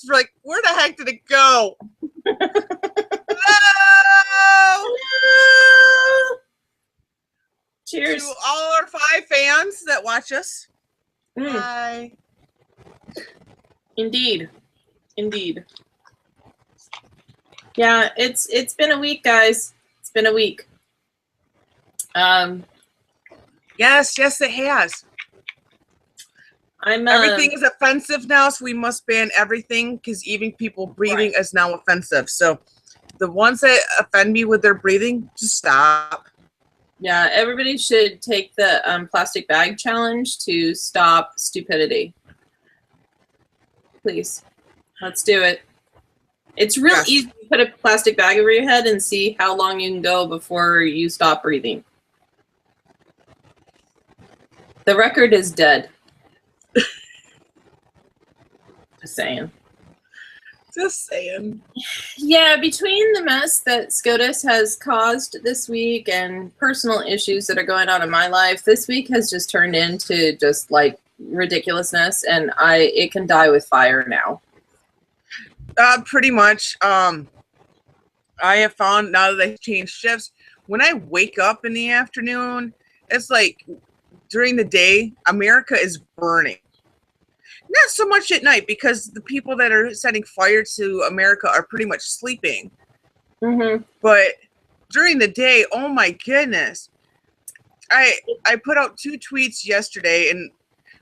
like, where the heck did it go? Hello! Hello! Cheers. To all our 5 fans that watch us. Hi. Indeed. Yeah, it's been a week, guys. It's been a week. Yes, it has. Everything is offensive now, so we must ban everything because even people breathing is now offensive. So the ones that offend me with their breathing, just stop. Yeah, everybody should take the plastic bag challenge to stop stupidity. Please, let's do it. It's real easy to put a plastic bag over your head and see how long you can go before you stop breathing. The record is dead. Just saying. Yeah, between the mess that SCOTUS has caused this week and personal issues that are going on in my life, this week has just turned into just like ridiculousness, and it can die with fire now. Pretty much. I have found now that they've changed shifts, when I wake up in the afternoon, it's like during the day, America is burning. Not so much at night because the people that are setting fire to America are pretty much sleeping. Mm-hmm. But during the day, oh my goodness. I put out 2 tweets yesterday, and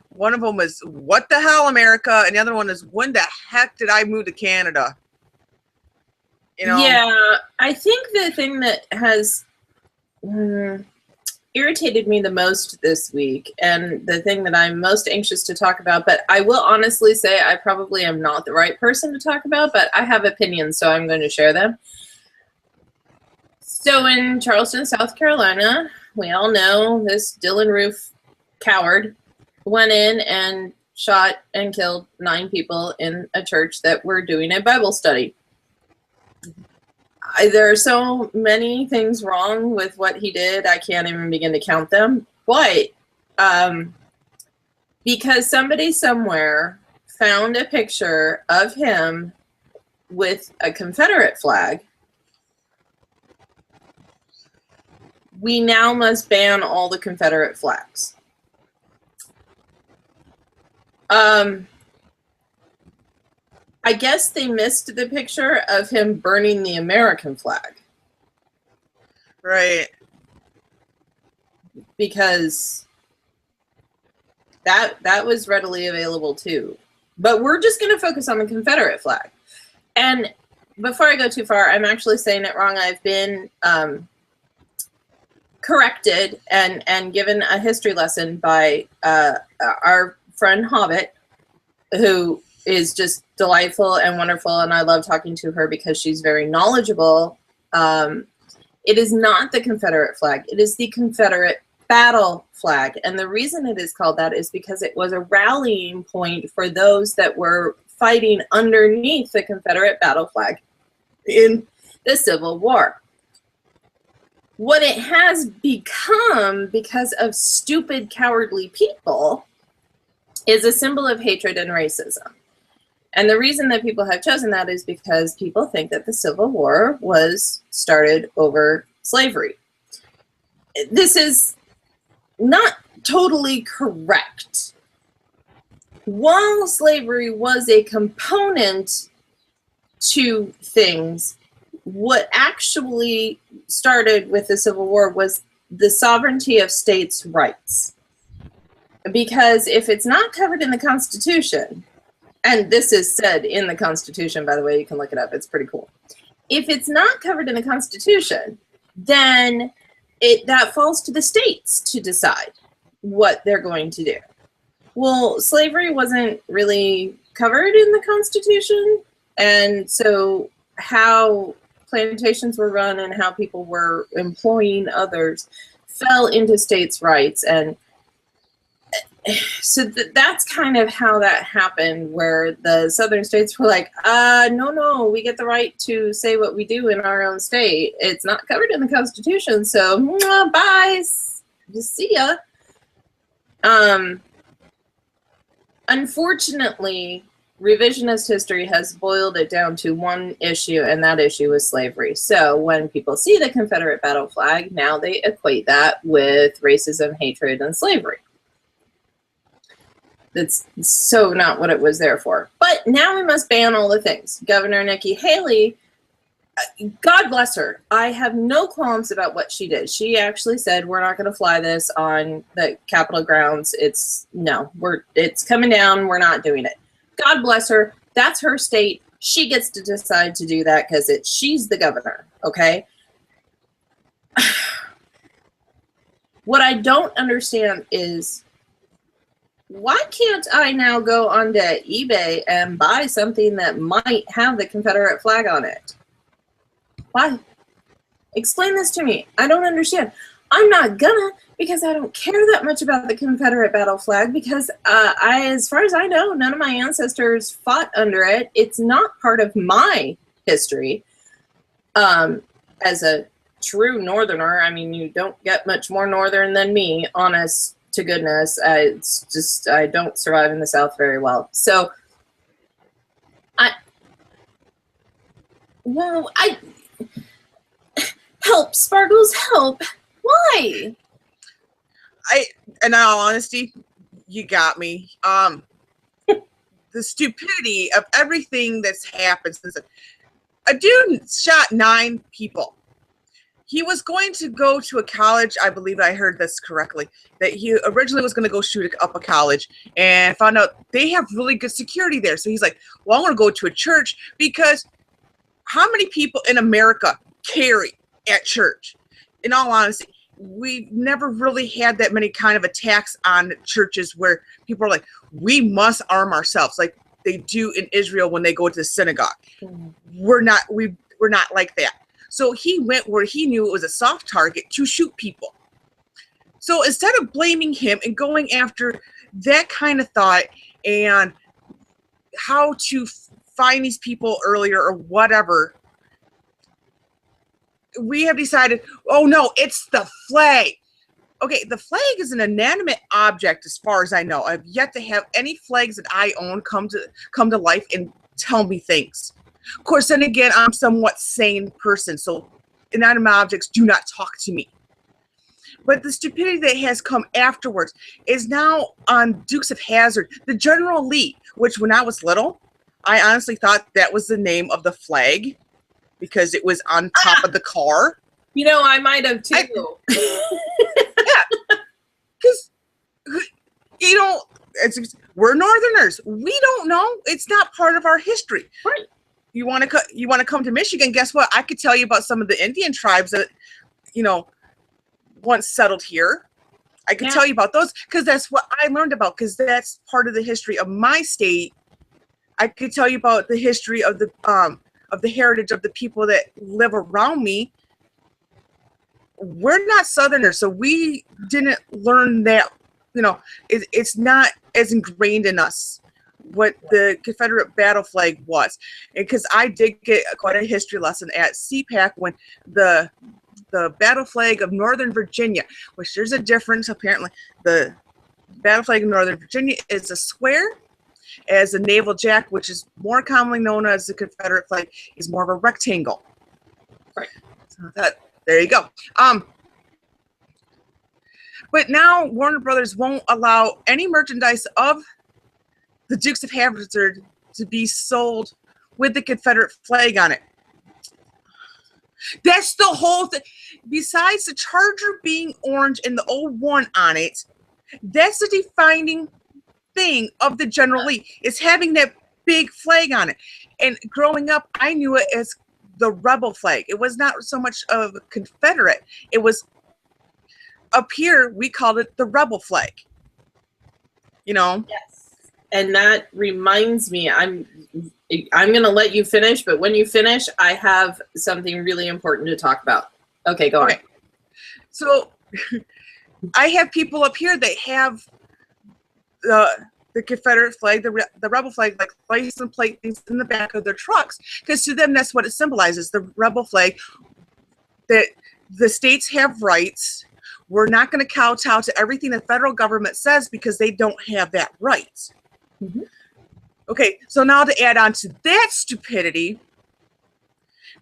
one of them was, "What the hell, America?" And the other one is, "When the heck did I move to Canada?" You know? Yeah, I think the thing that has irritated me the most this week, and the thing that I'm most anxious to talk about, but I will honestly say I probably am not the right person to talk about, but I have opinions, so I'm going to share them. So in Charleston, South Carolina, we all know this Dylan Roof coward went in and shot and killed 9 people in a church that were doing a Bible study. There are so many things wrong with what he did, I can't even begin to count them. But because somebody somewhere found a picture of him with a Confederate flag, we now must ban all the Confederate flags. I guess they missed the picture of him burning the American flag. Right. Because that was readily available too. But we're just going to focus on the Confederate flag. And before I go too far, I'm actually saying it wrong. I've been corrected and given a history lesson by our friend Hobbit, who is just delightful and wonderful, and I love talking to her because she's very knowledgeable. It is not the Confederate flag. It is the Confederate battle flag. And the reason it is called that is because it was a rallying point for those that were fighting underneath the Confederate battle flag in the Civil War. What it has become, because of stupid, cowardly people, is a symbol of hatred and racism. And the reason that people have chosen that is because people think that the Civil War was started over slavery. This is not totally correct. While slavery was a component to things, what actually started with the Civil War was the sovereignty of states' rights. Because if it's not covered in the Constitution, and this is said in the Constitution, by the way, you can look it up, it's pretty cool. If it's not covered in the Constitution, then that falls to the states to decide what they're going to do. Well, slavery wasn't really covered in the Constitution, and so how plantations were run and how people were employing others fell into states' rights. And so that's kind of how that happened, where the southern states were like, no, we get the right to say what we do in our own state. It's not covered in the Constitution, so bye, just see ya. Unfortunately, revisionist history has boiled it down to one issue, and that issue is slavery. So when people see the Confederate battle flag, now they equate that with racism, hatred, and slavery. That's so not what it was there for. But now we must ban all the things. Governor Nikki Haley, God bless her. I have no qualms about what she did. She actually said, we're not going to fly this on the Capitol grounds. It's coming down. We're not doing it. God bless her. That's her state. She gets to decide to do that because she's the governor. Okay. What I don't understand is, why can't I now go onto eBay and buy something that might have the Confederate flag on it? Why? Explain this to me. I don't understand. I'm not gonna, because I don't care that much about the Confederate battle flag, because as far as I know, none of my ancestors fought under it. It's not part of my history. As a true Northerner, I mean, you don't get much more Northern than me, honest to goodness. It's just, I don't survive in the South very well. So, help, Sparkles, help. Why? In all honesty, you got me. The stupidity of everything that's happened since a dude shot 9 people. He was going to go to a college, I believe I heard this correctly, that he originally was going to go shoot up a college and found out they have really good security there. So he's like, well, I want to go to a church, because how many people in America carry at church? In all honesty, we never really had that many kind of attacks on churches where people are like, we must arm ourselves like they do in Israel when they go to the synagogue. Mm-hmm. We're not like that. So he went where he knew it was a soft target to shoot people. So instead of blaming him and going after that kind of thought and how to find these people earlier or whatever, we have decided, oh no, it's the flag. Okay, the flag is an inanimate object as far as I know. I've yet to have any flags that I own come to life and tell me things. Of course, then again, I'm a somewhat sane person, so inanimate objects do not talk to me. But the stupidity that has come afterwards is now on Dukes of Hazzard, the General Lee, which when I was little, I honestly thought that was the name of the flag because it was on top of the car. You know, I might have too. Yeah, because, you know, we're Northerners. We don't know. It's not part of our history. Right. You want to come to Michigan? Guess what? I could tell you about some of the Indian tribes that, you know, once settled here. I could tell you about those because that's what I learned about, because that's part of the history of my state. I could tell you about the history of the heritage of the people that live around me. We're not Southerners, so we didn't learn that. You know, it's not as ingrained in us what the Confederate battle flag was. Because I did get quite a history lesson at CPAC when the battle flag of Northern Virginia, which there's a difference apparently. The battle flag of Northern Virginia is a square, as the naval jack, which is more commonly known as the Confederate flag, is more of a rectangle. Right. So there you go. But now Warner Brothers won't allow any merchandise of the Dukes of Hazzard to be sold with the Confederate flag on it. That's the whole thing. Besides the Charger being orange and the 01 on it, that's the defining thing of the General Lee, is having that big flag on it. And growing up, I knew it as the rebel flag. It was not so much of a Confederate. It was, up here, we called it the rebel flag. You know? Yes. And that reminds me, I'm going to let you finish, but when you finish, I have something really important to talk about. Okay, go on. So I have people up here that have the Confederate flag, the rebel flag, like license plate things in the back of their trucks, because to them that's what it symbolizes, the rebel flag, that the states have rights. We're not going to kowtow to everything the federal government says because they don't have that right. Mm-hmm. Okay, so now to add on to that stupidity,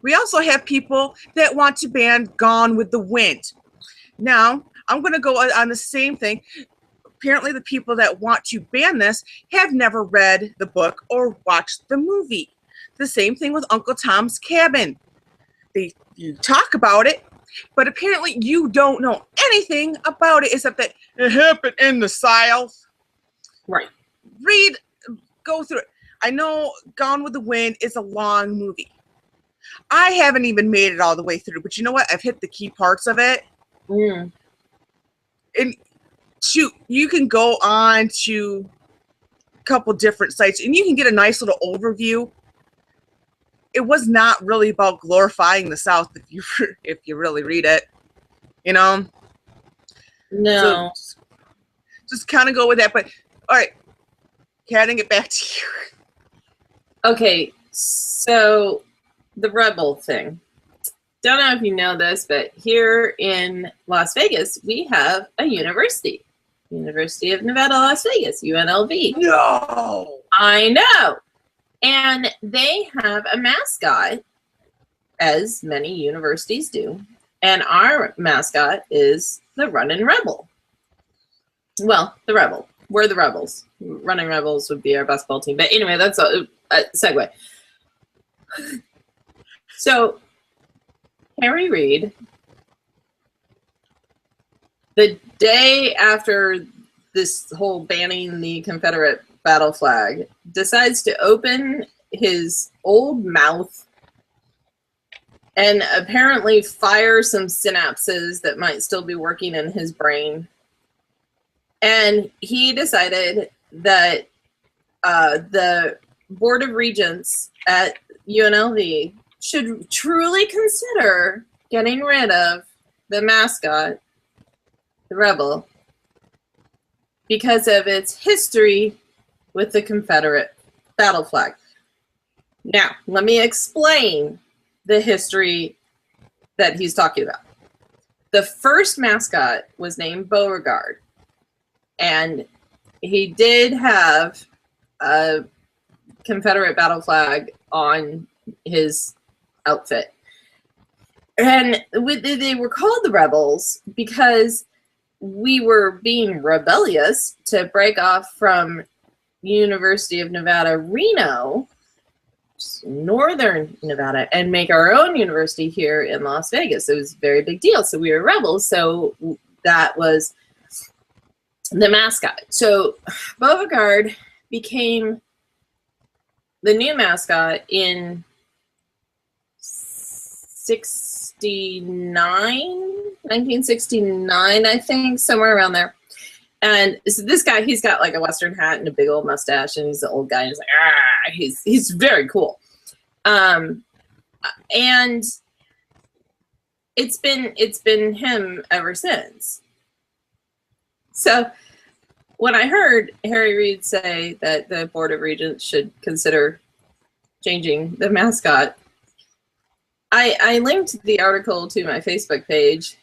we also have people that want to ban Gone with the Wind. Now, I'm going to go on the same thing. Apparently, the people that want to ban this have never read the book or watched the movie. The same thing with Uncle Tom's Cabin. You talk about it, but apparently you don't know anything about it except that it happened in the South. Right. Go through it. I know Gone with the Wind is a long movie. I haven't even made it all the way through, but you know what? I've hit the key parts of it. Mm. And shoot, you can go on to a couple different sites and you can get a nice little overview. It was not really about glorifying the South if you really read it, you know? No. So just kind of go with that. But all right, handing it back to you. Okay, so the rebel thing. Don't know if you know this, but here in Las Vegas, we have a university. University of Nevada, Las Vegas, UNLV. No! I know. And they have a mascot, as many universities do. And our mascot is the Runnin' Rebel. Well, the Rebel. We're the Rebels. Running Rebels would be our basketball team. But anyway, that's a segue. So, Harry Reid, the day after this whole banning the Confederate battle flag, decides to open his old mouth and apparently fire some synapses that might still be working in his brain. And he decided that the Board of Regents at UNLV should truly consider getting rid of the mascot, the Rebel, because of its history with the Confederate battle flag. Now, let me explain the history that he's talking about. The first mascot was named Beauregard, and he did have a Confederate battle flag on his outfit. And they were called the Rebels because we were being rebellious to break off from University of Nevada, Reno, northern Nevada, and make our own university here in Las Vegas. It was a very big deal. So we were rebels. So that was the mascot. So Beauregard became the new mascot in 1969, I think, somewhere around there. And so this guy, he's got like a Western hat and a big old mustache, and he's an old guy. And he's like, he's very cool. And it's been him ever since. So when I heard Harry Reid say that the Board of Regents should consider changing the mascot, I linked the article to my Facebook page,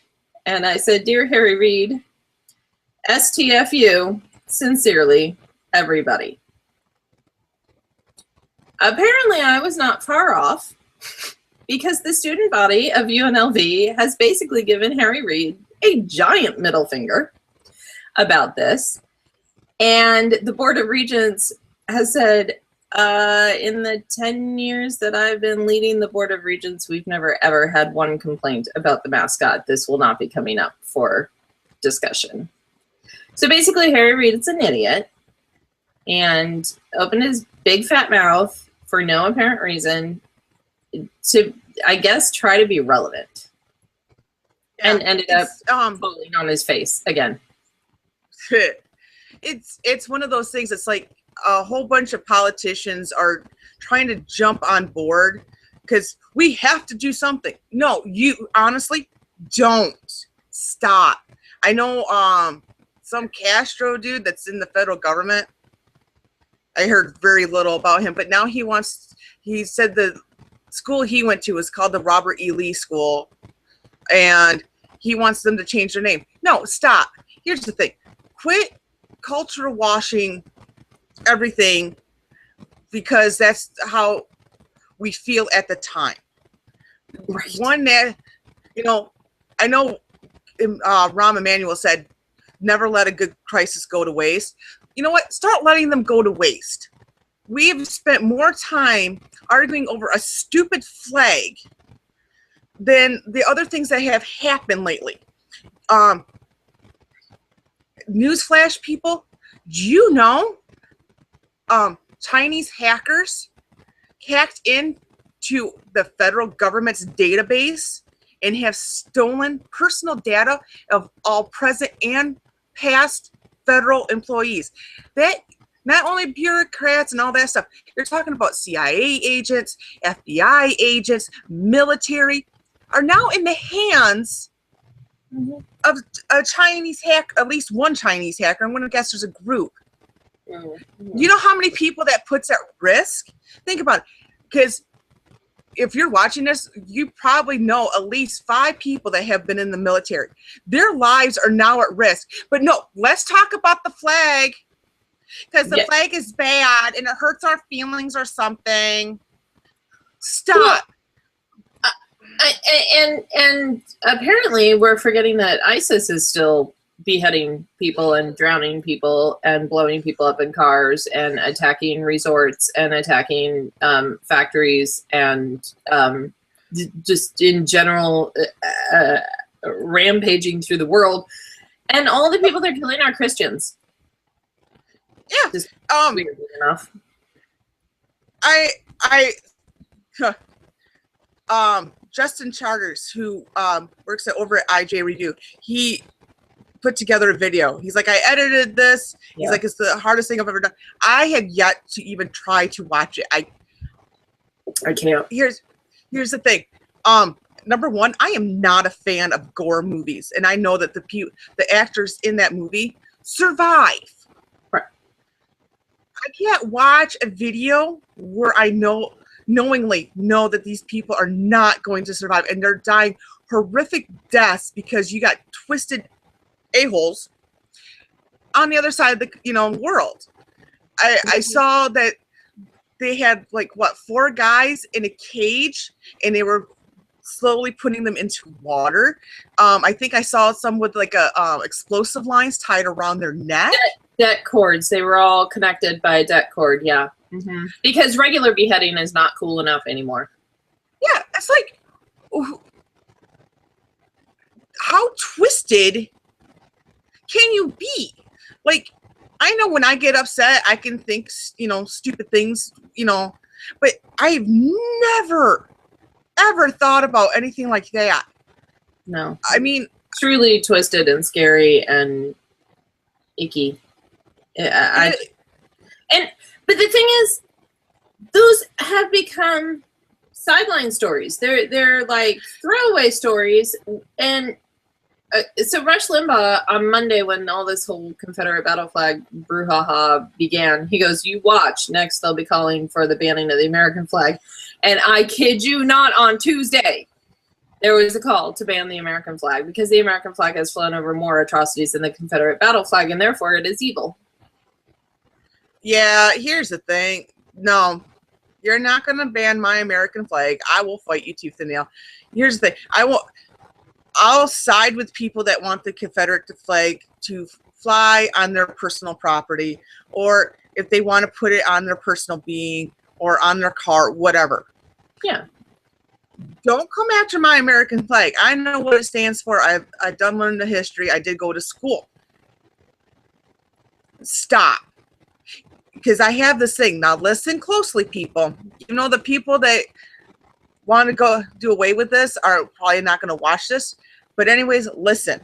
and I said, "Dear Harry Reid, STFU, sincerely, everybody." Apparently, I was not far off, because the student body of UNLV has basically given Harry Reid a giant middle finger about this. And the Board of Regents has said, in the 10 years that I've been leading the Board of Regents, we've never ever had one complaint about the mascot. This will not be coming up for discussion. So basically, Harry Reid is an idiot and opened his big fat mouth for no apparent reason to, I guess, try to be relevant. Yeah, and ended up falling on his face again. It's one of those things. It's like a whole bunch of politicians are trying to jump on board because we have to do something. No, you honestly don't. Stop. I know some Castro dude that's in the federal government. I heard very little about him, but now he said the school he went to was called the Robert E. Lee School, and he wants them to change their name. No, stop. Here's the thing. Quit culture washing everything because that's how we feel at the time. Right. One that, I know Rahm Emanuel said, never let a good crisis go to waste. You know what? Start letting them go to waste. We've spent more time arguing over a stupid flag than the other things that have happened lately. Newsflash, people, do you know Chinese hackers hacked into the federal government's database and have stolen personal data of all present and past federal employees? That not only bureaucrats and all that stuff, you're talking about CIA agents, FBI agents, military, are now in the hands of a Chinese hacker, at least one Chinese hacker. I'm going to guess there's a group. You know how many people that puts at risk? Think about it. Because if you're watching this, you probably know at least 5 people that have been in the military. Their lives are now at risk. But no, let's talk about the flag. Because the flag is bad and it hurts our feelings or something. Stop. And apparently we're forgetting that ISIS is still beheading people and drowning people and blowing people up in cars and attacking resorts and attacking factories and just in general rampaging through the world. And all the people they're killing are Christians. Yeah. Just weirdly enough. Justin Charters, who works over at IJ Review, he put together a video. He's like, I edited this. He's like, it's the hardest thing I've ever done. I have yet to even try to watch it. I can't. Here's the thing. Number one, I am not a fan of gore movies, and I know that the actors in that movie survive. Right. I can't watch a video where I knowingly know that these people are not going to survive and they're dying horrific deaths because you got twisted a-holes on the other side of the world. I saw that they had 4 guys in a cage and they were slowly putting them into water. I think I saw some with explosive lines tied around their neck. Det cords. They were all connected by a det cord. Yeah. Mm-hmm. Because regular beheading is not cool enough anymore. Yeah, it's like, how twisted can you be? I know when I get upset, I can think, stupid things, but I've never, ever thought about anything like that. No. I mean, truly twisted and scary and icky. But the thing is, those have become sideline stories. They're like throwaway stories. And so Rush Limbaugh on Monday, when all this whole Confederate battle flag brouhaha began, he goes, "You watch. Next, they'll be calling for the banning of the American flag." And I kid you not, on Tuesday, there was a call to ban the American flag because the American flag has flown over more atrocities than the Confederate battle flag, and therefore it is evil. Yeah, here's the thing. No, you're not going to ban my American flag. I will fight you tooth and nail. Here's the thing. I'll side with people that want the Confederate flag to fly on their personal property, or if they want to put it on their personal being or on their car, whatever. Yeah. Don't come after my American flag. I know what it stands for. I've done learned the history. I did go to school. Stop. Because I have this thing. Now listen closely, people. The people that want to go do away with this are probably not going to watch this. But anyways, listen.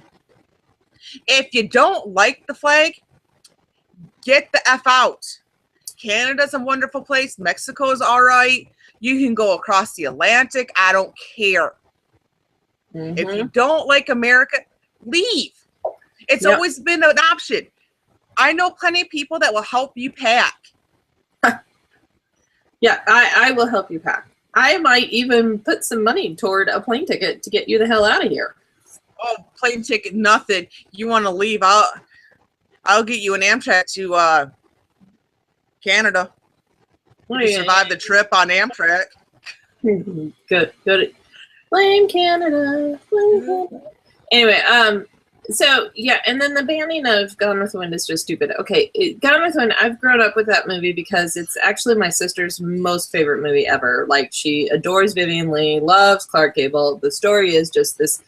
If you don't like the flag, get the F out. Canada's a wonderful place. Mexico is all right. You can go across the Atlantic. I don't care. Mm-hmm. If you don't like America, leave. It's always been an option. I know plenty of people that will help you pack. Yeah, I will help you pack. I might even put some money toward a plane ticket to get you the hell out of here. Oh, plane ticket, nothing. You want to leave? I'll get you an Amtrak to Canada. What You survived the trip on Amtrak. Good. Blame Canada. Blame Canada. Anyway, so yeah, and then the banning of Gone with the Wind is just stupid. Okay, Gone with the Wind, I've grown up with that movie because it's actually my sister's most favorite movie ever. Like, she adores Vivian Leigh, loves Clark Gable. The story is just this.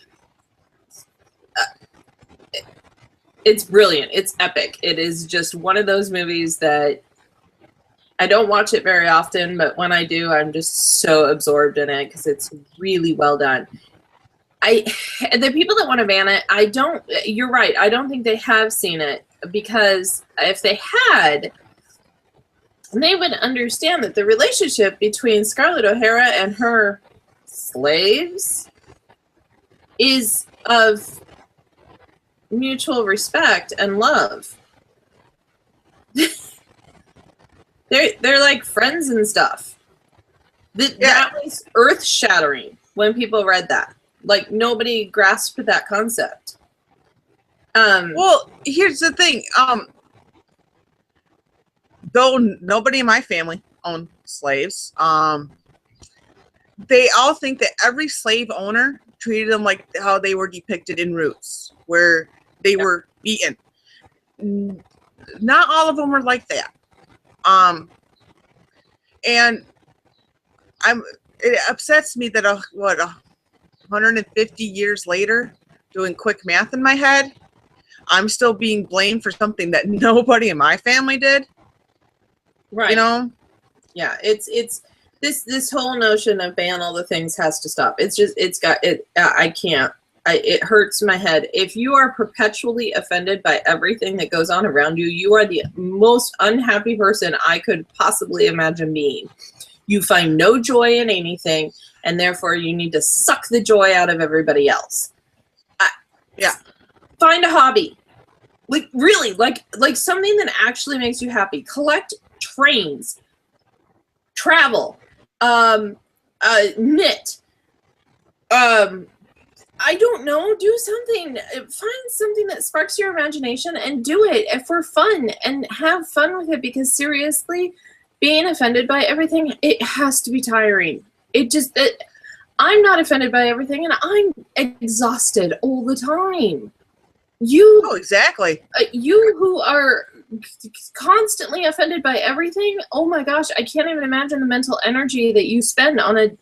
It's brilliant. It's epic. It is just one of those movies that I don't watch it very often, but when I do, I'm just so absorbed in it because it's really well done. The people that want to ban it, you're right. I don't think they have seen it, because if they had, they would understand that the relationship between Scarlett O'Hara and her slaves is of mutual respect and love. They're like friends and stuff. That was earth-shattering when people read that. Like, nobody grasped that concept. Well, here's the thing. Though nobody in my family owned slaves, they all think that every slave owner treated them like how they were depicted in Roots, where they were beaten. Not all of them were like that. And it upsets me that 150 years later, doing quick math in my head, I'm still being blamed for something that nobody in my family did. Right. You know? Yeah, it's this whole notion of ban all the things has to stop. I can't. It hurts my head. If you are perpetually offended by everything that goes on around you, you are the most unhappy person I could possibly imagine being. You find no joy in anything, and therefore you need to suck the joy out of everybody else. Find a hobby. Like, really, like something that actually makes you happy. Collect trains. Travel. Knit. I don't know, do something. Find something that sparks your imagination and do it for fun, and have fun with it, because seriously, being offended by everything, it has to be tiring. I'm not offended by everything, and I'm exhausted all the time. Exactly. You who are constantly offended by everything, oh my gosh, I can't even imagine the mental energy that you spend on an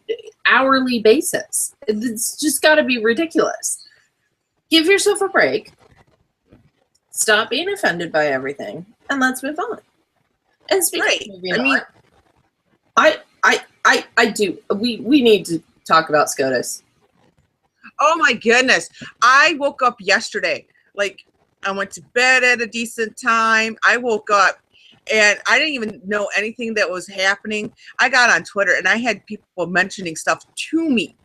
hourly basis. It's just got to be ridiculous. Give yourself a break. Stop being offended by everything, and let's move on. And speaking of moving on, I do. We need to talk about SCOTUS. Oh my goodness. I woke up yesterday. Like, I went to bed at a decent time. I woke up and I didn't even know anything that was happening. I got on Twitter and I had people mentioning stuff to me.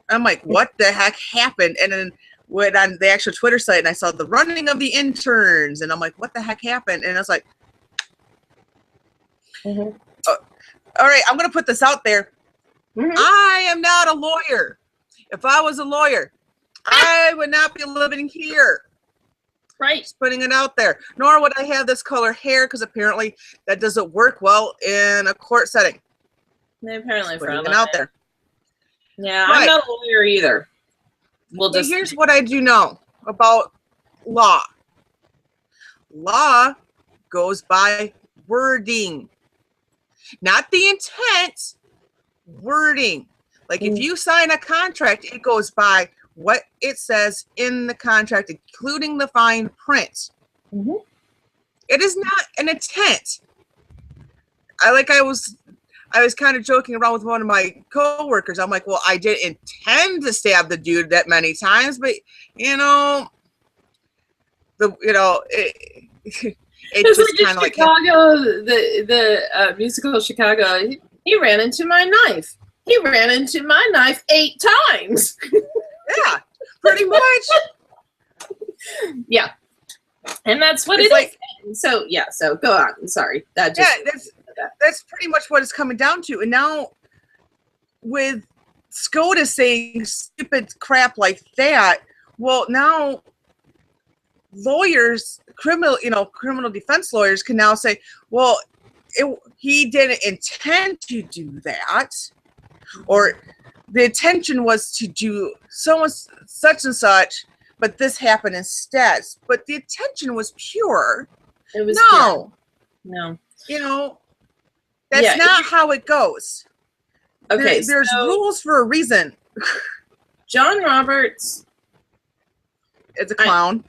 I'm like, what the heck happened? And then went on the actual Twitter site and I saw the running of the interns. And I'm like, what the heck happened? And I was like, all right, I'm going to put this out there. I am not a lawyer. If I was a lawyer, I would not be living here. Right. Just putting it out there. Nor would I have this color hair, because apparently that doesn't work well in a court setting. They apparently putting it out there. Yeah, but I'm not a lawyer either. Here's what I do know about law. Law goes by wording. Not the intent, wording. Like, if you sign a contract, it goes by what it says in the contract, including the fine print. It is not an intent. I was kind of joking around with one of my coworkers. I'm like, well, I didn't intend to stab the dude that many times, but it it's just kind of like Chicago, the musical Chicago. He ran into my knife. He ran into my knife 8 times. Yeah, pretty much. Yeah, and that's what it's like. So yeah, so go on. Sorry, that's pretty much what it's coming down to. And now, with SCOTUS saying stupid crap like that, well, now lawyers, criminal defense lawyers can now say, well, he didn't intend to do that, or the intention was to do such and such, but this happened instead. But the intention was pure. It was No, no. That's not how it goes. Okay, there's rules for a reason. John Roberts is a clown.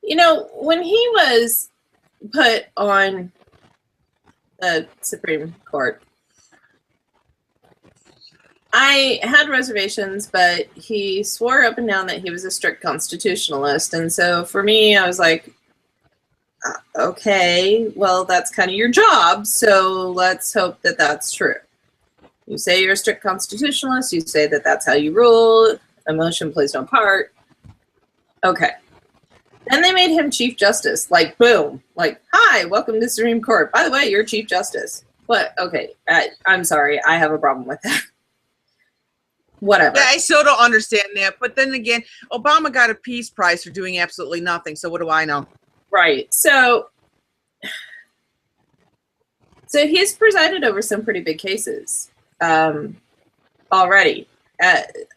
When he was put on the Supreme Court, I had reservations, but he swore up and down that he was a strict constitutionalist. And so for me, I was like, okay, well, that's kind of your job. So let's hope that that's true. You say you're a strict constitutionalist. You say that that's how you rule. Emotion plays no part. Okay. Then they made him Chief Justice. Like, boom. Like, hi, welcome to Supreme Court. By the way, you're Chief Justice. What? Okay. I'm sorry. I have a problem with that. Whatever. Yeah, I still don't understand that. But then again, Obama got a Peace Prize for doing absolutely nothing. So what do I know? Right. So he's presided over some pretty big cases already.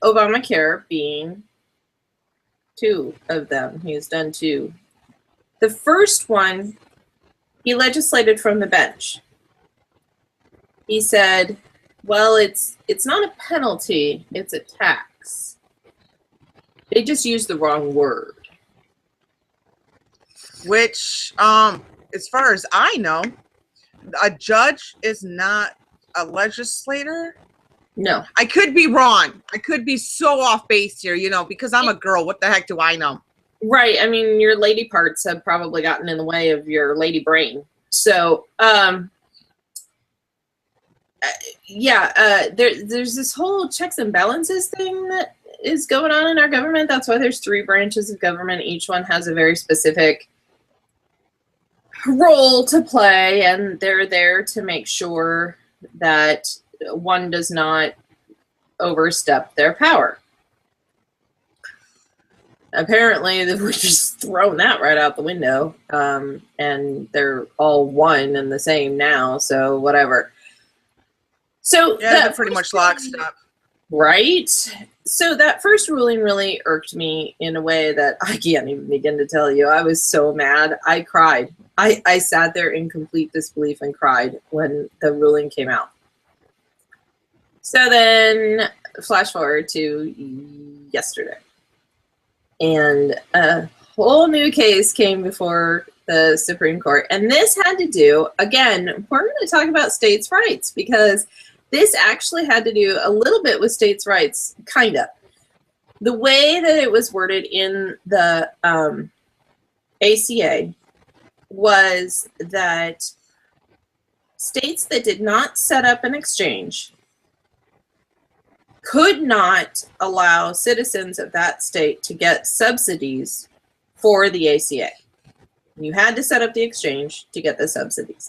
Obamacare being 2 of them. He's done 2. The first one, he legislated from the bench. He said, well, it's not a penalty, it's a tax. They just used the wrong word. Which, as far as I know, a judge is not a legislator. No. I could be wrong. I could be so off base here, because I'm a girl. What the heck do I know? Right. I mean, your lady parts have probably gotten in the way of your lady brain. So, there's this whole checks and balances thing that is going on in our government. That's why there's 3 branches of government. Each one has a very specific role to play, and they're there to make sure that one does not overstep their power. Apparently, we're just throwing that right out the window, and they're all one and the same now, so whatever. So yeah, they're pretty much lockstep. Right? So that first ruling really irked me in a way that I can't even begin to tell you. I was so mad. I cried. I sat there in complete disbelief and cried when the ruling came out. So then flash forward to yesterday. And a whole new case came before the Supreme Court. And this had to do, again, we're going to talk about states' rights, because this actually had to do a little bit with states' rights, kind of. The way that it was worded in the ACA was that states that did not set up an exchange could not allow citizens of that state to get subsidies for the ACA. You had to set up the exchange to get the subsidies.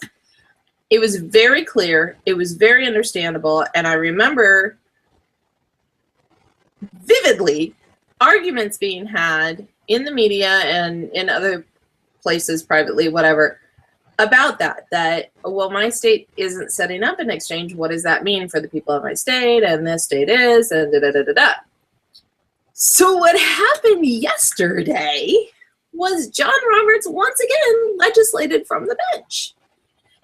It was very clear. It was very understandable. And I remember vividly arguments being had in the media and in other places privately, whatever, about that, well, my state isn't setting up an exchange. What does that mean for the people of my state? And this state is, and da-da-da-da-da. So what happened yesterday was John Roberts once again legislated from the bench.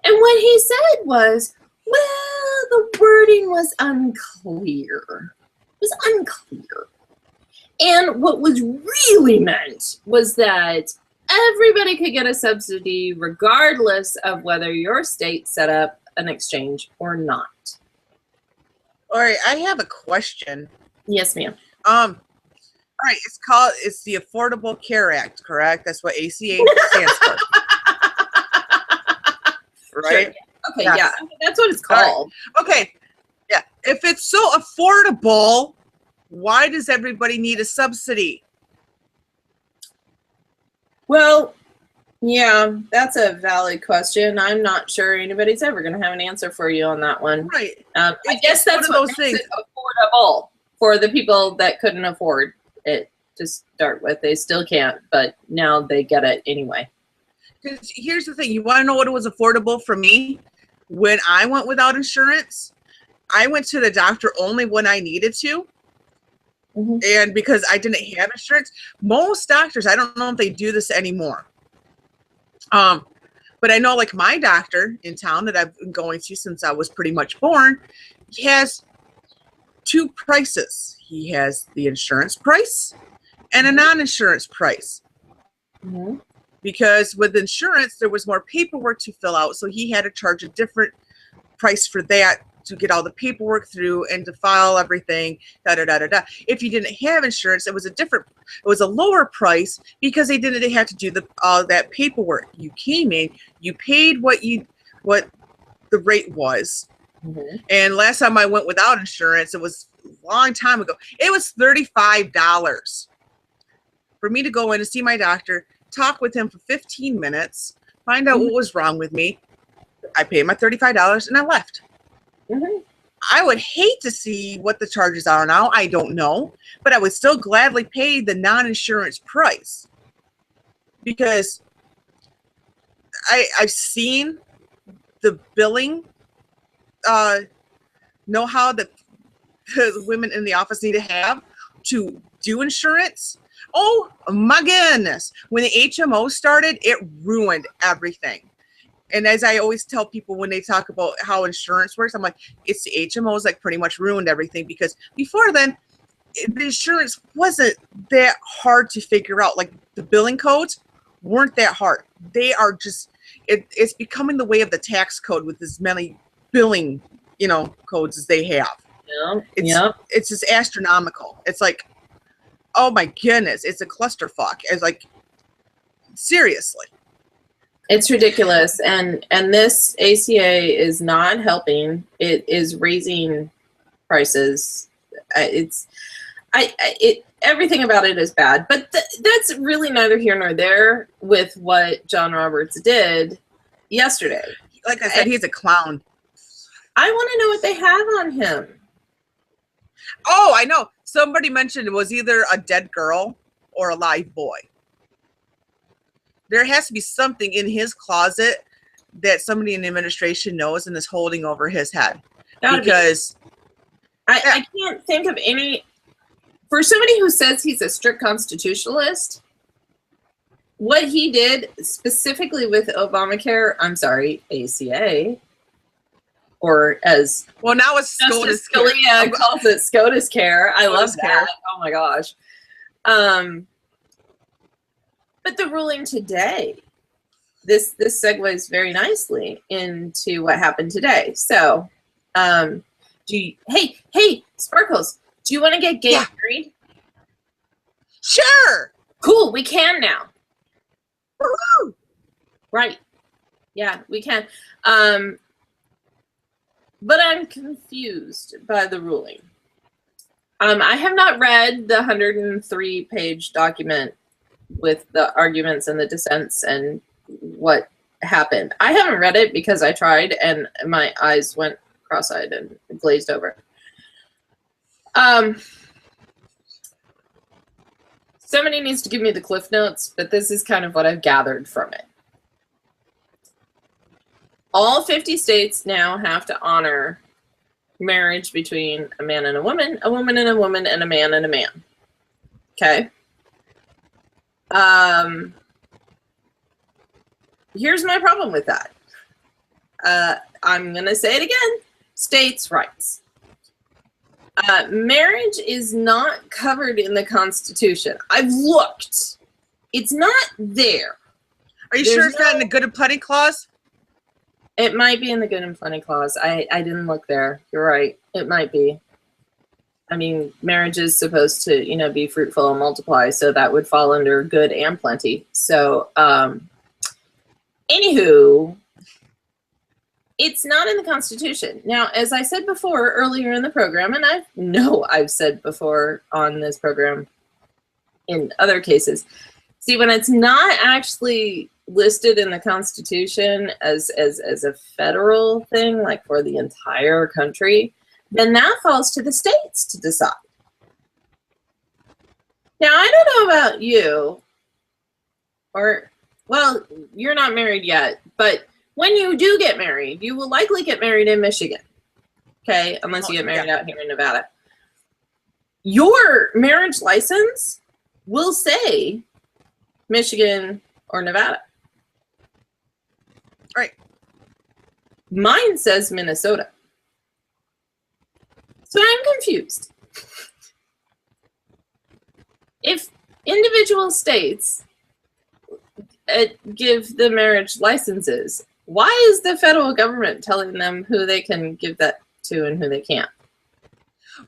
And what he said was, well, the wording was unclear. It was unclear. And what was really meant was that everybody could get a subsidy regardless of whether your state set up an exchange or not. All right, I have a question. Yes, ma'am. All right, it's the Affordable Care Act, correct? That's what ACA stands for. Right? Sure. Okay, yeah, that's what it's called. Right. Okay, yeah. If it's so affordable, why does everybody need a subsidy? Well, yeah, that's a valid question. I'm not sure anybody's ever going to have an answer for you on that one. Right. I guess that's what makes it affordable for the people that couldn't afford it to start with. They still can't, but now they get it anyway. Because here's the thing, you want to know what was affordable for me when I went without insurance? I went to the doctor only when I needed to. Mm-hmm. And because I didn't have insurance, most doctors, I don't know if they do this anymore. But I know like my doctor in town that I've been going to since I was pretty much born, he has two prices. He has the insurance price and a non-insurance price. Mm-hmm. Because with insurance, there was more paperwork to fill out. So he had to charge a different price for that to get all the paperwork through and to file everything, da da da da da. If you didn't have insurance, it was a lower price because they didn't have to do all that paperwork. You came in, you paid what the rate was. Mm-hmm. And last time I went without insurance, it was a long time ago. It was $35 for me to go in and see my doctor, talk with him for 15 minutes, find out what was wrong with me. I paid my $35 and I left. Mm-hmm. I would hate to see what the charges are now. I don't know, but I would still gladly pay the non-insurance price because I've seen the billing know-how that the women in the office need to have to do insurance. Oh my goodness. When the HMO started, it ruined everything. And as I always tell people when they talk about how insurance works, I'm like, it's the HMOs like pretty much ruined everything because before then, the insurance wasn't that hard to figure out. Like the billing codes weren't that hard. They are just, it's becoming the way of the tax code with as many billing, codes as they have. Yeah. It's just astronomical. It's like, oh my goodness, it's a clusterfuck. It's like, seriously. It's ridiculous, and this ACA is not helping. It is raising prices. Everything about it is bad, but that's really neither here nor there with what John Roberts did yesterday. Like I said, he's a clown. I want to know what they have on him. Oh, I know. Somebody mentioned it was either a dead girl or a live boy. There has to be something in his closet that somebody in the administration knows and is holding over his head. Because I can't think of any. For somebody who says he's a strict constitutionalist, what he did specifically with Obamacare, I'm sorry, ACA, or as well now it's Justice Scalia calls it, SCOTUS care. I love that. Oh my gosh. But the ruling today, this segues very nicely into what happened today. So, hey, Sparkles, do you want to get gay married? Sure. Cool, we can now. Woo-hoo. Right. Yeah, we can. But I'm confused by the ruling. I have not read the 103-page document with the arguments and the dissents and what happened. I haven't read it because I tried and my eyes went cross-eyed and glazed over. Somebody needs to give me the Cliff Notes, but this is kind of what I've gathered from it. All 50 states now have to honor marriage between a man and a woman and a woman, and a man and a man. Okay? Here's my problem with that. I'm going to say it again. States' rights. Marriage is not covered in the Constitution. I've looked. It's not there. Are you sure it's not in the Good and Plenty Clause? It might be in the Good and Plenty Clause. I didn't look there. You're right. It might be. I mean, marriage is supposed to, be fruitful and multiply, so that would fall under good and plenty. So, anywho, it's not in the Constitution. Now, as I said before earlier in the program, and I know I've said before on this program in other cases, see, when it's not actually listed in the Constitution as a federal thing, like for the entire country, then that falls to the states to decide. Now, I don't know about you, or Well, you're not married yet, but when you do get married, you will likely get married in Michigan. Okay, unless you get married out here in Nevada. Your marriage license will say Michigan or Nevada. Right. Mine says Minnesota. So I'm confused. If individual states give the marriage licenses, why is the federal government telling them who they can give that to and who they can't?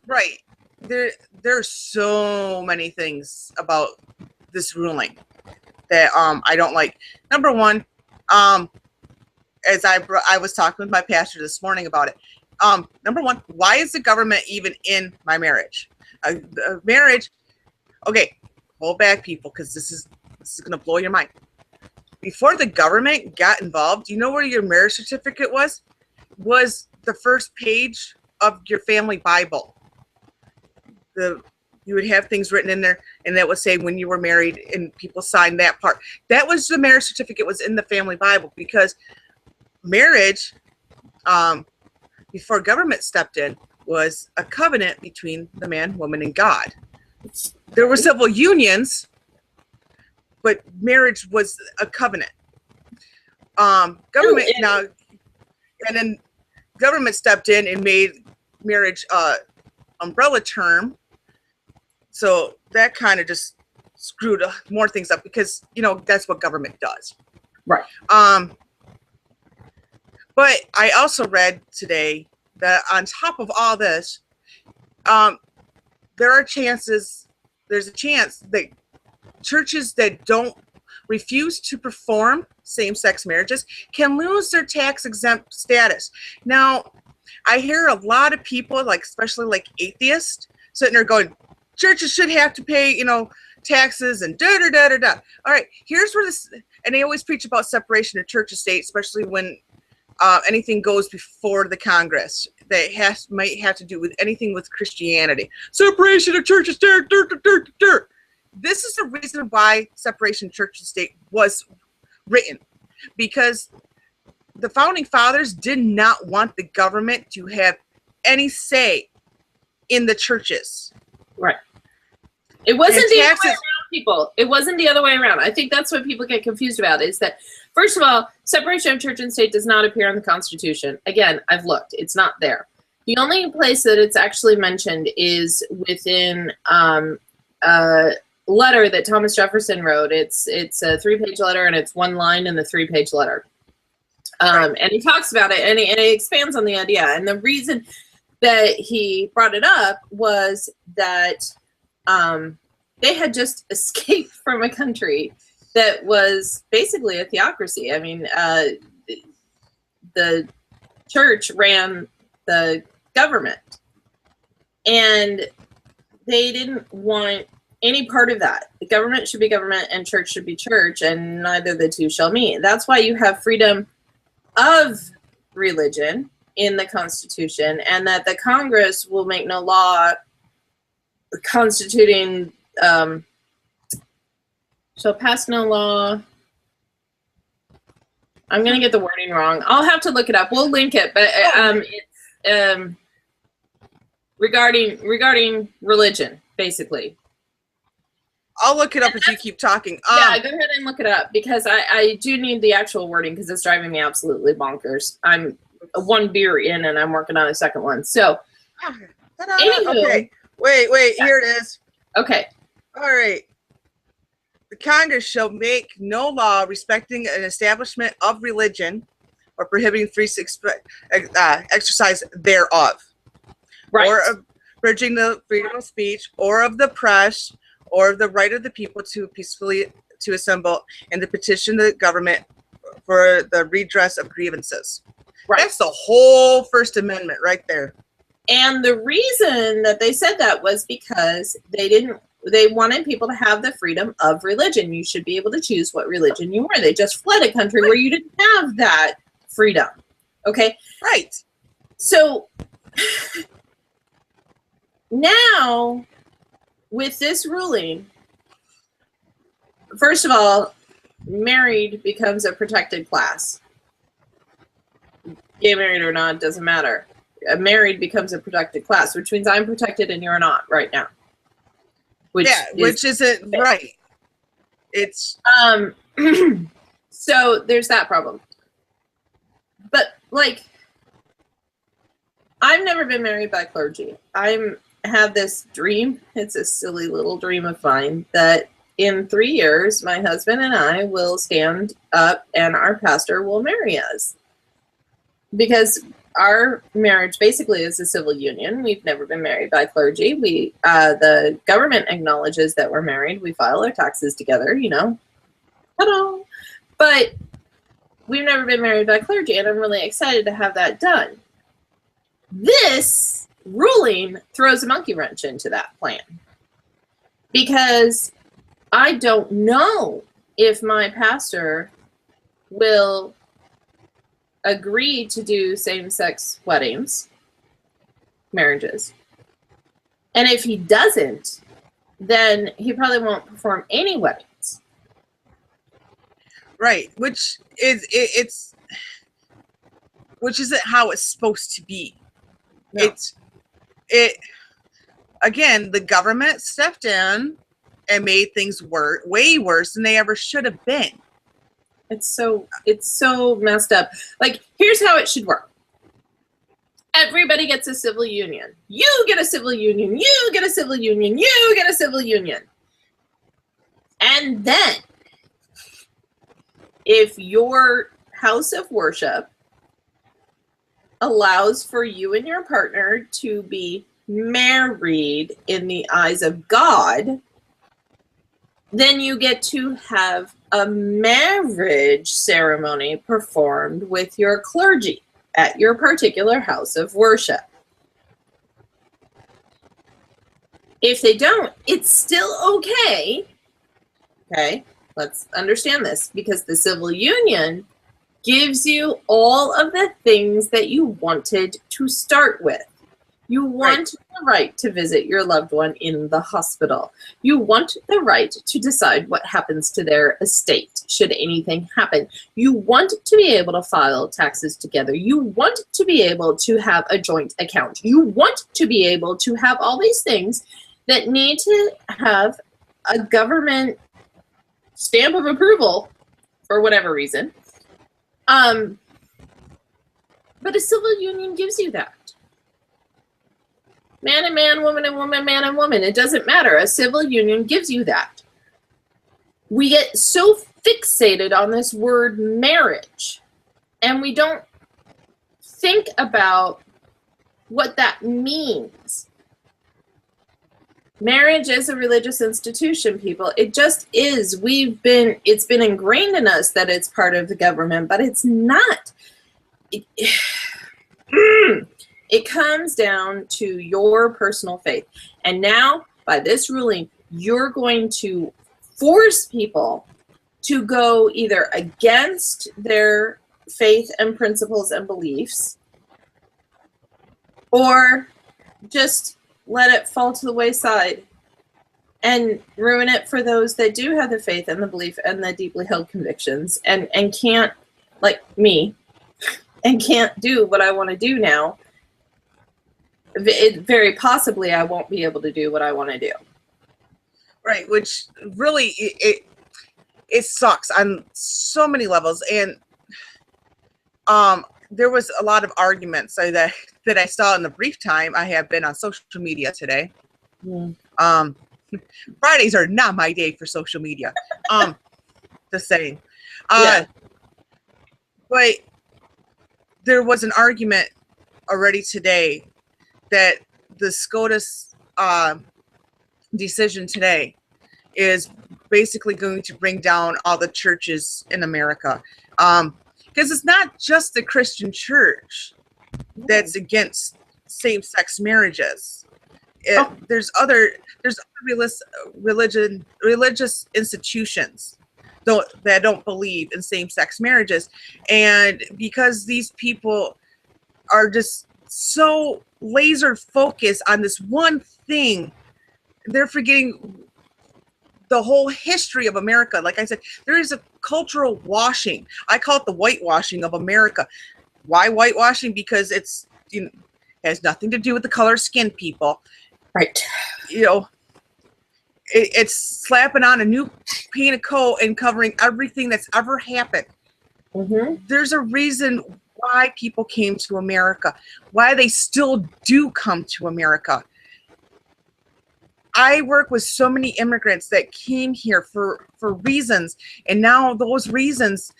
Right. There's so many things about this ruling that I don't like. Number one, as I was talking with my pastor this morning about it. Number one, why is the government even in my marriage? Marriage. Okay, hold back, people, because this is going to blow your mind. Before the government got involved, you know where your marriage certificate was? Was the first page of your family Bible. You would have things written in there, and that would say when you were married, and people signed that part. That was the marriage certificate, was in the family Bible, because marriage, before government stepped in, was a covenant between the man, woman, and God. There were civil unions, but marriage was a covenant. Government now, and then government stepped in and made marriage umbrella term. So that kind of just screwed more things up, because that's what government does. Right. But I also read today that on top of all this, there's a chance that churches that don't refuse to perform same-sex marriages can lose their tax-exempt status. Now, I hear a lot of people, especially atheists, sitting there going, churches should have to pay, taxes and da-da-da-da-da. All right, here's where this, and they always preach about separation of church and state, especially when anything goes before the Congress that might have to do with anything with Christianity. Separation of church and state. This is the reason why separation of church and state was written, because the founding fathers did not want the government to have any say in the churches. Right. It wasn't the other way around, people. It wasn't the other way around. I think that's what people get confused about, is that, first of all, separation of church and state does not appear in the Constitution. Again, I've looked. It's not there. The only place that it's actually mentioned is within a letter that Thomas Jefferson wrote. It's a 3-page letter, and it's one line in the 3-page letter. And he talks about it, and he expands on the idea. And the reason that he brought it up was that they had just escaped from a country that was basically a theocracy. I mean, the church ran the government, and they didn't want any part of that. The government should be government and church should be church, and neither the two shall meet. That's why you have freedom of religion in the Constitution, and that the Congress will make no law constituting, shall pass no law. I'm going to get the wording wrong. I'll have to look it up. We'll link it, but it's regarding religion, basically. I'll look it up as you keep talking. Yeah, go ahead and look it up, because I do need the actual wording, because it's driving me absolutely bonkers. I'm one beer in, and I'm working on a second one. So, anywho, okay. Wait, yeah. Here it is. Okay. All right. The Congress shall make no law respecting an establishment of religion or prohibiting free exercise thereof. Right. Or abridging the freedom of speech, or of the press, or the right of the people to peacefully to assemble and to petition the government for the redress of grievances. Right. That's the whole First Amendment right there. And the reason that they said that was because they wanted people to have the freedom of religion. You should be able to choose what religion you were. They just fled a country where you didn't have that freedom. Okay? Right. So now, with this ruling, first of all, married becomes a protected class. Gay married or not, doesn't matter. Married becomes a protected class, which means I'm protected and you're not right now. Which isn't right. It's so there's that problem. But like, I've never been married by clergy. I have this dream. It's a silly little dream of mine that in 3 years, my husband and I will stand up and our pastor will marry us. Because our marriage basically is a civil union. We've never been married by clergy. The government acknowledges that we're married. We file our taxes together, you know. Hello. But we've never been married by clergy, and I'm really excited to have that done. This ruling throws a monkey wrench into that plan. Because I don't know if my pastor will agree to do same-sex weddings, marriages. And if he doesn't, then he probably won't perform any weddings. Right, which isn't how it's supposed to be. No. Again, the government stepped in and made things way worse than they ever should have been. It's so messed up. Like, here's how it should work. Everybody gets a civil union. You get a civil union. You get a civil union. You get a civil union. And then, if your house of worship allows for you and your partner to be married in the eyes of God, then you get to have a marriage ceremony performed with your clergy at your particular house of worship. If they don't, it's still okay. Okay, let's understand this, because the civil union gives you all of the things that you wanted to start with. You want the right to visit your loved one in the hospital. You want the right to decide what happens to their estate should anything happen. You want to be able to file taxes together. You want to be able to have a joint account. You want to be able to have all these things that need to have a government stamp of approval for whatever reason. But a civil union gives you that. Man and man, woman and woman, man and woman. It doesn't matter. A civil union gives you that. We get so fixated on this word marriage, and we don't think about what that means. Marriage is a religious institution, people. It just is. It's been ingrained in us that it's part of the government, but it's not. It comes down to your personal faith. And now, by this ruling, you're going to force people to go either against their faith and principles and beliefs, or just let it fall to the wayside and ruin it for those that do have the faith and the belief and the deeply held convictions and can't, like me, and can't do what I want to do now. Very possibly I won't be able to do what I want to do. Right, which really it sucks on so many levels. And there was a lot of arguments that I saw in the brief time I have been on social media today. Fridays are not my day for social media. Just saying. But there was an argument already today that the SCOTUS decision today is basically going to bring down all the churches in America. Because it's not just the Christian church that's against same-sex marriages. There's other religious institutions that don't believe in same-sex marriages. And because these people are just so laser focused on this one thing, they're forgetting the whole history of America. Like I said, there is cultural washing. I call it the whitewashing of America. Why whitewashing? Because it's, you know, has nothing to do with the color of skin, people. Right. You know, it's slapping on a new paint of coat and covering everything that's ever happened. Mm-hmm. There's a reason why people came to America, why they still do come to America. I work with so many immigrants that came here for reasons, and now those reasons,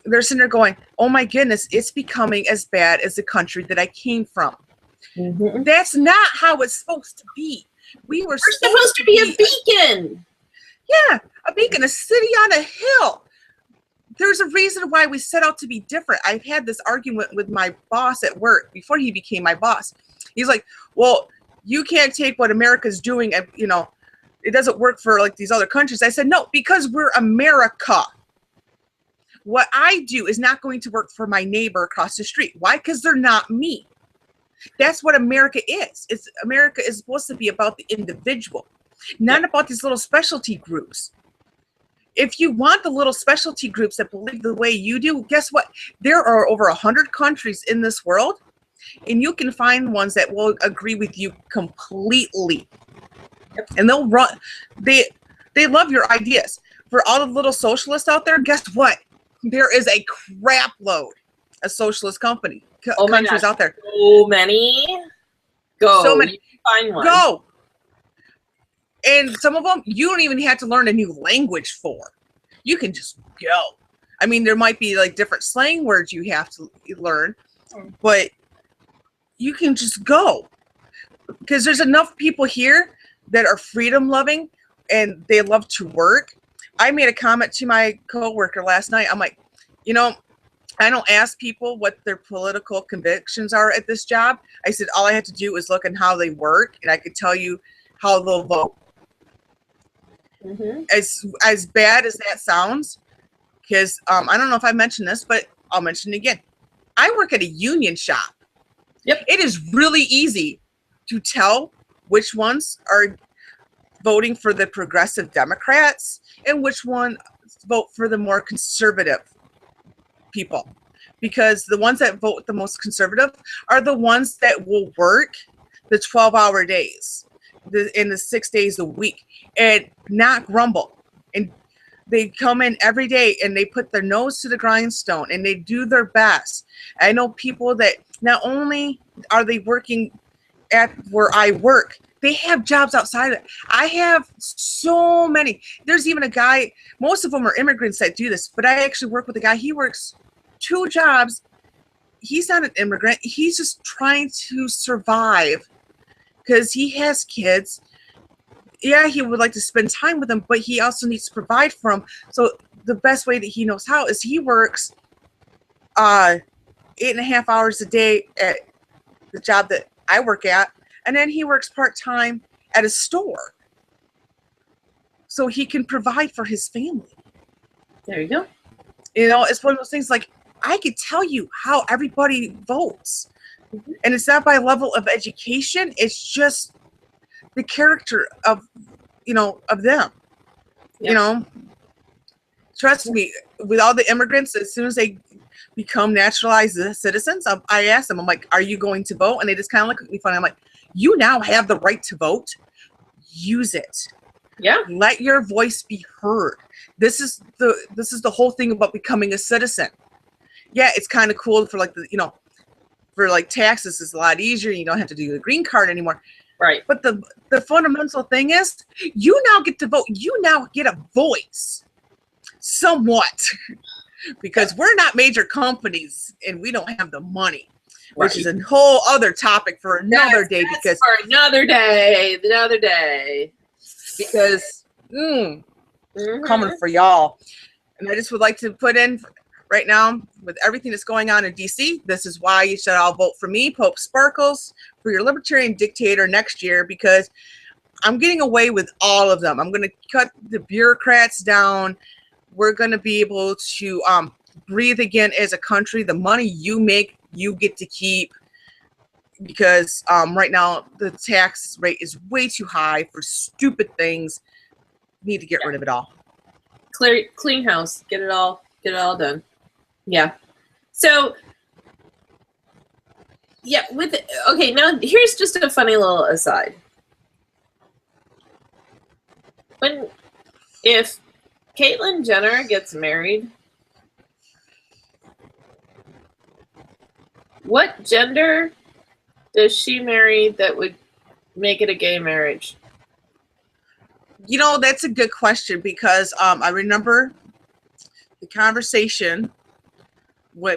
they're sitting there going, oh my goodness, it's becoming as bad as the country that I came from. Mm-hmm. That's not how it's supposed to be. We're supposed to be a beacon. Yeah, a beacon, a city on a hill. There's a reason why we set out to be different. I've had this argument with my boss at work before he became my boss. He's like, well, you can't take what America's doing and, you know, it doesn't work for like these other countries. I said, no, because we're America. What I do is not going to work for my neighbor across the street. Why? Because they're not me. That's what America is. America is supposed to be about the individual, not about these little specialty groups. If you want the little specialty groups that believe the way you do, guess what? There are over 100 countries in this world, and you can find ones that will agree with you completely. And they'll run. They love your ideas. For all the little socialists out there, guess what? There is a crap load of socialist countries out there. So many. Go. So many. Find one. Go. And some of them, you don't even have to learn a new language for. You can just go. I mean, there might be like different slang words you have to learn, but you can just go. Because there's enough people here that are freedom loving and they love to work. I made a comment to my coworker last night. I'm like, you know, I don't ask people what their political convictions are at this job. I said, all I have to do is look at how they work, and I could tell you how they'll vote. Mm-hmm. As bad as that sounds, because I don't know if I mentioned this, but I'll mention it again. I work at a union shop. Yep. It is really easy to tell which ones are voting for the progressive Democrats and which one vote for the more conservative people, because the ones that vote the most conservative are the ones that will work the 12-hour days in the 6 days a week and not grumble. And they come in every day and they put their nose to the grindstone and they do their best. I know people that not only are they working at where I work, they have jobs outside of it. I have so many. There's even a guy, most of them are immigrants that do this, but I actually work with a guy. He works 2 jobs. He's not an immigrant. He's just trying to survive because he has kids. Yeah, he would like to spend time with them, but he also needs to provide for them. So the best way that he knows how is he works 8.5 hours a day at the job that I work at, and then he works part-time at a store so he can provide for his family. There you go. You know, it's one of those things, like, I could tell you how everybody votes. Mm-hmm. And it's not by level of education. It's just the character of, you know, of them. Yep. You know, trust me, with all the immigrants, as soon as they become naturalized citizens, I ask them, I'm like, are you going to vote? And they just kind of look at me funny. I'm like, you now have the right to vote. Use it. Yeah. Let your voice be heard. This is the whole thing about becoming a citizen. Yeah, it's kind of cool for like for like taxes, it's a lot easier. You don't have to do the green card anymore. Right. But the fundamental thing is, you now get to vote. You now get a voice, somewhat, because we're not major companies and we don't have the money. Right. Which is a whole other topic for another day. Because for another day. Because coming for y'all. And I just would like to put in right now, with everything that's going on in DC, this is why you should all vote for me, Pope Sparkles, for your libertarian dictator next year, because I'm getting away with all of them. I'm going to cut the bureaucrats down. We're going to be able to breathe again as a country. The money you make, you get to keep, because right now the tax rate is way too high for stupid things. Need to get rid of it all. clean house. Get it all done. Yeah. So yeah, okay, now here's just a funny little aside. If Caitlyn Jenner gets married, what gender does she marry that would make it a gay marriage? You know, that's a good question because I remember the conversation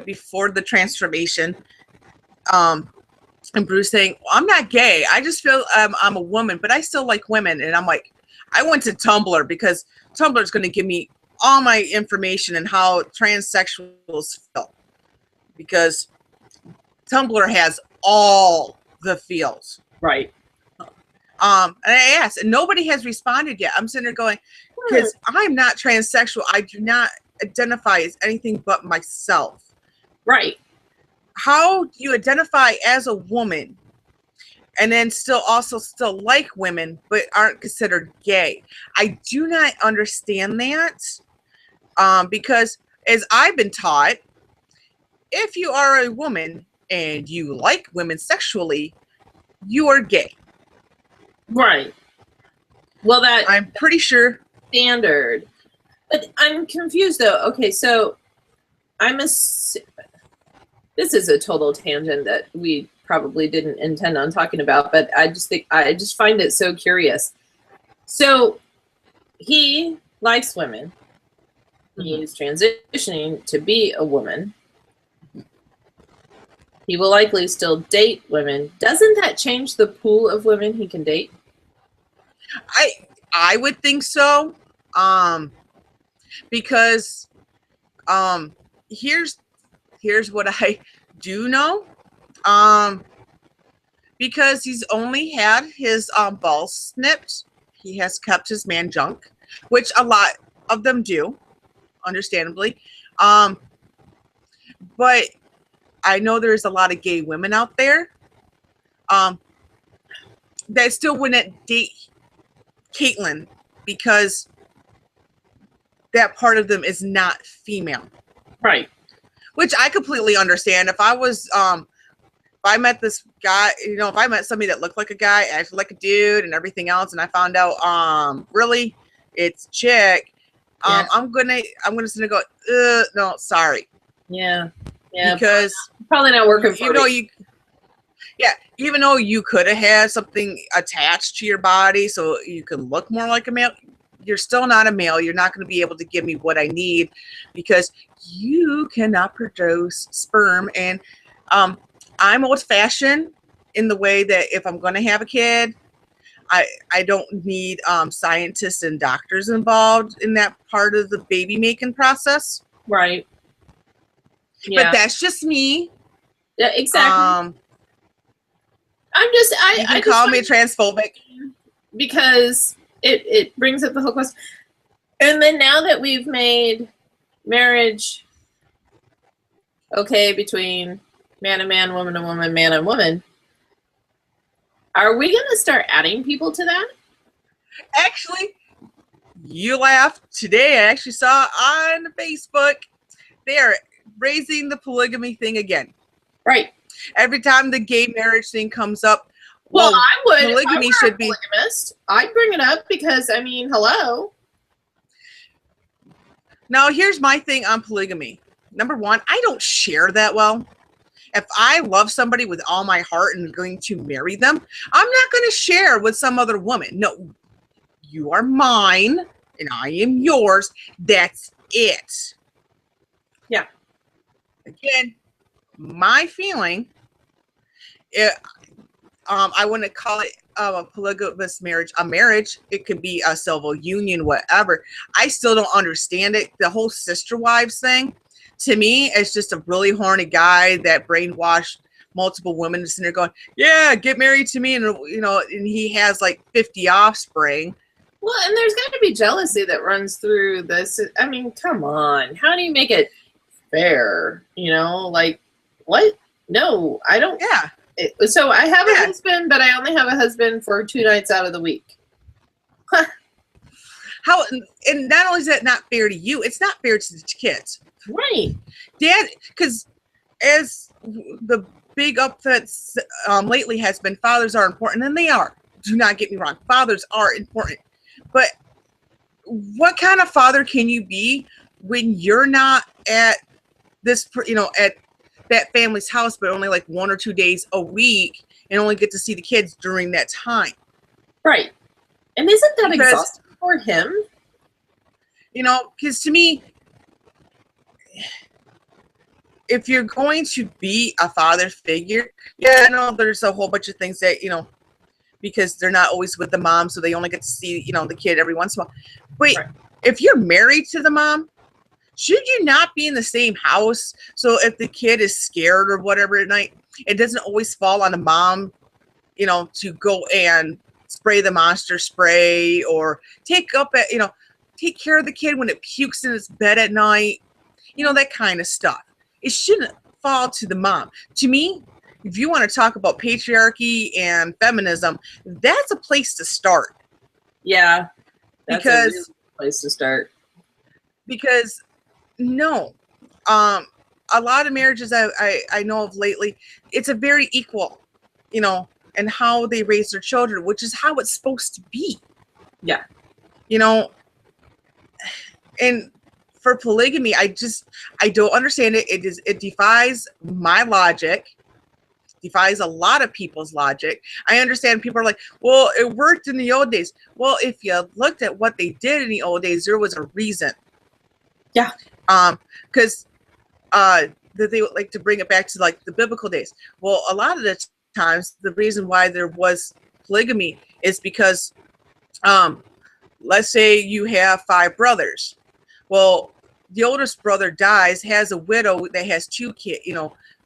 before the transformation, and Bruce saying, well, I'm not gay. I just feel I'm a woman, but I still like women. And I'm like, I went to Tumblr because Tumblr is going to give me all my information and how transsexuals feel. Because Tumblr has all the feels. Right. And I asked, and nobody has responded yet. I'm sitting there going, because I'm not transsexual. I do not identify as anything but myself. Right. How do you identify as a woman and then still like women but aren't considered gay? I do not understand that, because as I've been taught, if you are a woman and you like women sexually, you are gay. Right. Well, I'm pretty sure. Standard. But I'm confused though. Okay, so this is a total tangent that we probably didn't intend on talking about, but I just find it so curious. So he likes women. He's transitioning to be a woman. He will likely still date women. Doesn't that change the pool of women he can date? I would think so. Because here's what I do know. Because he's only had his balls snipped, he has kept his man junk, which a lot of them do, understandably. But I know there's a lot of gay women out there that still wouldn't date Caitlyn because that part of them is not female. Right. Which I completely understand. If I was, if I met this guy, you know, if I met somebody that looked like a guy, acted like a dude and everything else, and I found out, really, it's chick, Yeah. I'm gonna go, no, sorry. Yeah. Yeah. Because probably not working for me. Even though you could have had something attached to your body so you can look more like a male, you're still not a male. You're not going to be able to give me what I need because you cannot produce sperm. And I'm old-fashioned in the way that if I'm going to have a kid, I don't need scientists and doctors involved in that part of the baby making process. Right. Yeah. But that's just me. Yeah, exactly. You can call me transphobic because it brings up the whole question. And then now that we've made marriage okay between man and man, woman and woman, man and woman, are we going to start adding people to that? Actually, you laugh. Today I actually saw on Facebook they are raising the polygamy thing again. Right. Every time the gay marriage thing comes up, well I would. Polygamy if I were should a be. Polygamist, I'd bring it up because I mean, hello. Now, here's my thing on polygamy. Number one, I don't share that well. If I love somebody with all my heart and going to marry them, I'm not going to share with some other woman. No, you are mine and I am yours. That's it. Yeah. Again, my feeling, I wouldn't call it a polygamous marriage a marriage. It could be a civil union, whatever. I still don't understand it. The whole sister wives thing, to me, it's just a really horny guy that brainwashed multiple women to sit there going, yeah, get married to me. And, you know, and he has like 50 offspring. Well, and there's got to be jealousy that runs through this. I mean, come on. How do you make it fair? You know, like, what? No, I don't. Yeah. So I have a husband, but I only have a husband for 2 nights out of the week. How, and not only is that not fair to you, it's not fair to the kids. Right. Dad, because as the big upsets lately has been, fathers are important, and they are. Do not get me wrong. Fathers are important. But what kind of father can you be when you're not at this, at that family's house, but only like 1 or 2 days a week and only get to see the kids during that time? Right. And isn't that exhausting for him? Because to me, if you're going to be a father figure, yeah, I know there's a whole bunch of things that, because they're not always with the mom, so they only get to see, the kid every once in a while. But right. If you're married to the mom, should you not be in the same house? So if the kid is scared or whatever at night, it doesn't always fall on the mom, to go and spray the monster spray or take care of the kid when it pukes in its bed at night, that kind of stuff. It shouldn't fall to the mom. To me, if you want to talk about patriarchy and feminism, that's a place to start. Yeah, that's a really place to start. Because no, a lot of marriages I know of lately, it's a very equal, and how they raise their children, which is how it's supposed to be. Yeah. And for polygamy, I don't understand it. It defies my logic, defies a lot of people's logic. I understand people are like, well, it worked in the old days. Well, if you looked at what they did in the old days, there was a reason. Yeah. Because that they would like to bring it back to like the biblical days. Well, a lot of the times, the reason why there was polygamy is because, let's say you have 5 brothers. Well, the oldest brother dies, has a widow that has 2 kids,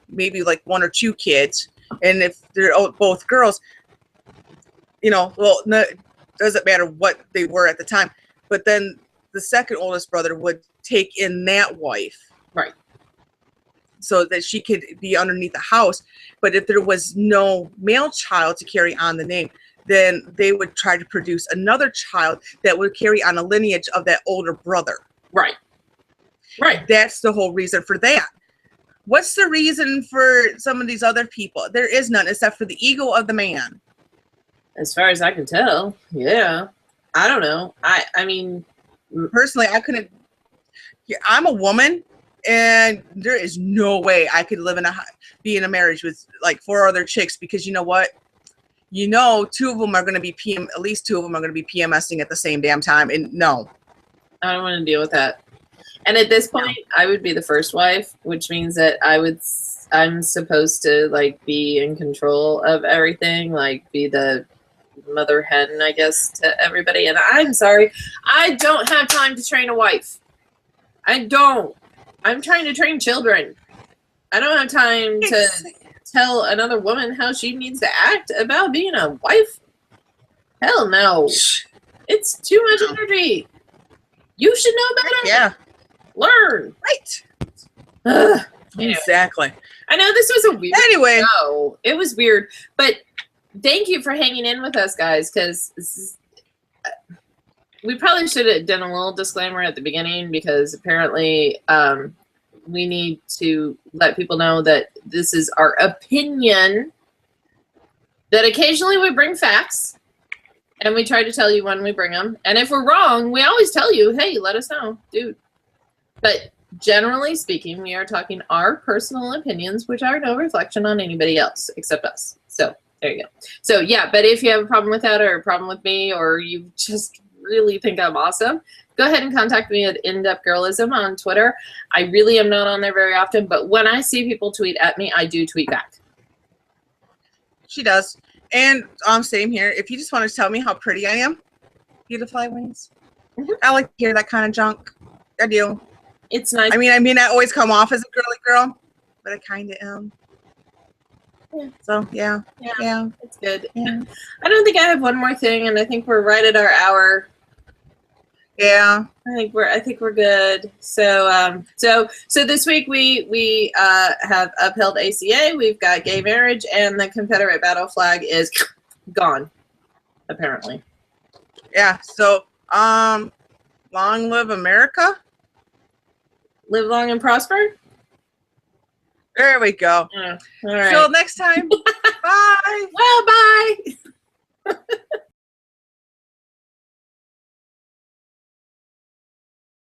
maybe like 1 or 2 kids. And if they're both girls, well, no, it doesn't matter what they were at the time. But then the second oldest brother would take in that wife. Right. So that she could be underneath the house. But if there was no male child to carry on the name, then they would try to produce another child that would carry on a lineage of that older brother. Right. Right. That's the whole reason for that. What's the reason for some of these other people? There is none except for the ego of the man. As far as I can tell. Yeah. I don't know. I mean, personally, I couldn't. I'm a woman, and there is no way I could be in a marriage with like 4 other chicks, because you know what? 2 of them are going to be at least 2 of them are going to be PMSing at the same damn time. And no. I don't want to deal with that. And at this point, I would be the first wife, which means that I'm supposed to like be in control of everything, like be the mother hen, I guess, to everybody. And I'm sorry, I don't have time to train a wife. I don't. I'm trying to train children. I don't have time to tell another woman how she needs to act about being a wife. Hell no. It's too much energy. You should know better. Yeah. Learn. Right. Exactly. I know this was a weird show. It was weird. But thank you for hanging in with us, guys, because we probably should have done a little disclaimer at the beginning, because apparently we need to let people know that this is our opinion, that occasionally we bring facts. And we try to tell you when we bring them. And if we're wrong, we always tell you, hey, let us know, dude. But generally speaking, we are talking our personal opinions, which are no reflection on anybody else except us. So there you go. So yeah, but if you have a problem with that, or a problem with me, or you just really think I'm awesome, go ahead and contact me at InDepthGirlism on Twitter. I really am not on there very often, but when I see people tweet at me, I do tweet back. She does. And same here. If you just want to tell me how pretty I am, beautiful wings. Mm-hmm. I like to hear that kind of junk. I do. It's nice. I mean, I always come off as a girly girl, but I kind of am. Yeah. So yeah. It's good. Yeah. I don't think I have one more thing, and I think we're right at our hour. Yeah. I think we're good. So so this week we have upheld ACA. We've got gay marriage, and the Confederate battle flag is gone, apparently. Yeah. So Long live America. Live long and prosper. There we go. All right. Till next time. Bye. Well, bye.